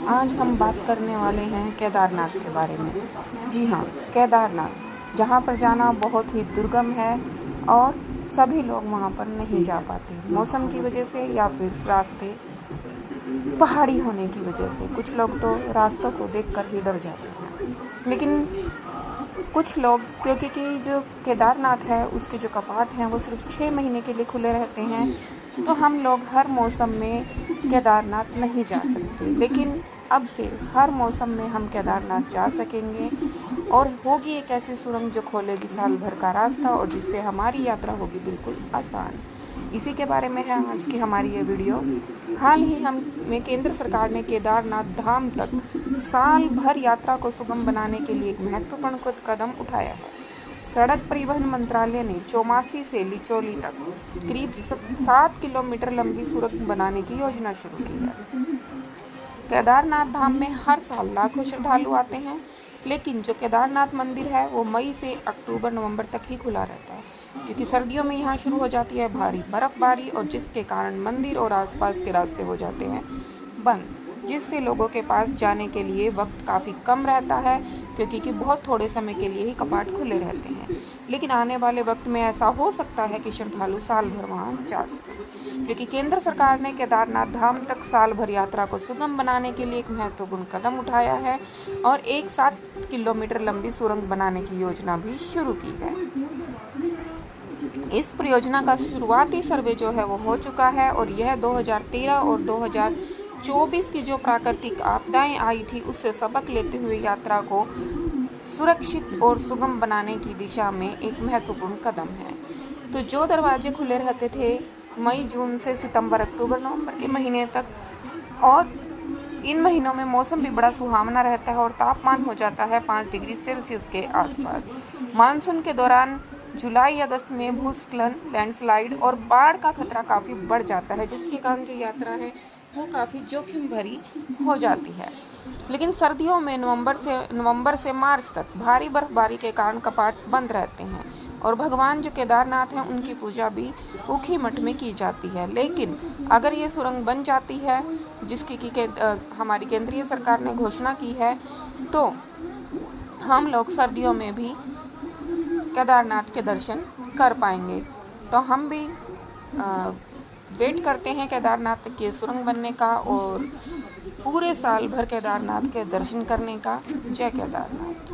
आज हम बात करने वाले हैं केदारनाथ के बारे में। जी हाँ, केदारनाथ, जहाँ पर जाना बहुत ही दुर्गम है और सभी लोग वहाँ पर नहीं जा पाते, मौसम की वजह से या फिर रास्ते पहाड़ी होने की वजह से। कुछ लोग तो रास्तों को देखकर ही डर जाते हैं, लेकिन कुछ लोग, क्योंकि जो केदारनाथ है उसके जो कपाट हैं वो सिर्फ 6 महीने के लिए खुले रहते हैं, तो हम लोग हर मौसम में केदारनाथ नहीं जा सकते। लेकिन अब से हर मौसम में हम केदारनाथ जा सकेंगे और होगी एक ऐसी सुरंग जो खोलेगी साल भर का रास्ता और जिससे हमारी यात्रा होगी बिल्कुल आसान। इसी के बारे में है आज की हमारी ये वीडियो। हाल ही में केंद्र सरकार ने केदारनाथ धाम तक साल भर यात्रा को सुगम बनाने के लिए एक महत्वपूर्ण कदम उठाया है। सड़क परिवहन मंत्रालय ने चौमासी से लिचौली तक करीब 7 किलोमीटर लंबी सुरंग बनाने की योजना शुरू की है। केदारनाथ धाम में हर साल लाखों श्रद्धालु आते हैं, लेकिन जो केदारनाथ मंदिर है वो मई से अक्टूबर नवंबर तक ही खुला रहता है, क्योंकि सर्दियों में यहाँ शुरू हो जाती है भारी बर्फबारी और जिसके कारण मंदिर और आसपास के रास्ते हो जाते हैं बंद, जिससे लोगों के पास जाने के लिए वक्त काफ़ी कम रहता है, क्योंकि बहुत थोड़े समय के लिए ही कपाट खुले रहते हैं। लेकिन आने वाले वक्त में ऐसा हो सकता है कि श्रद्धालु साल भर वहाँ जा सकें, क्योंकि केंद्र सरकार ने केदारनाथ धाम तक साल भर यात्रा को सुगम बनाने के लिए एक महत्वपूर्ण कदम उठाया है और एक 7 किलोमीटर लंबी सुरंग बनाने की योजना भी शुरू की है। इस परियोजना का शुरुआती सर्वे जो है वो हो चुका है और यह 2013 और 2024 की जो प्राकृतिक आपदाएं आई थी उससे सबक लेते हुए यात्रा को सुरक्षित और सुगम बनाने की दिशा में एक महत्वपूर्ण कदम है। तो जो दरवाजे खुले रहते थे मई जून से सितंबर अक्टूबर नवंबर के महीने तक, और इन महीनों में मौसम भी बड़ा सुहावना रहता है और तापमान हो जाता है 5 डिग्री सेल्सियस के आसपास। मानसून के दौरान जुलाई अगस्त में भूस्खलन, लैंडस्लाइड और बाढ़ का खतरा काफ़ी बढ़ जाता है, जिसके कारण जो यात्रा है वो काफ़ी जोखिम भरी हो जाती है। लेकिन सर्दियों में नवंबर से मार्च तक भारी बर्फबारी के कारण कपाट बंद रहते हैं और भगवान जो केदारनाथ हैं उनकी पूजा भी ऊखीमठ में की जाती है। लेकिन अगर ये सुरंग बन जाती है, जिसकी हमारी केंद्रीय सरकार ने घोषणा की है, तो हम लोग सर्दियों में भी केदारनाथ के दर्शन कर पाएंगे। तो हम भी वेट करते हैं केदारनाथ के सुरंग बनने का और पूरे साल भर केदारनाथ के दर्शन करने का। जय केदारनाथ।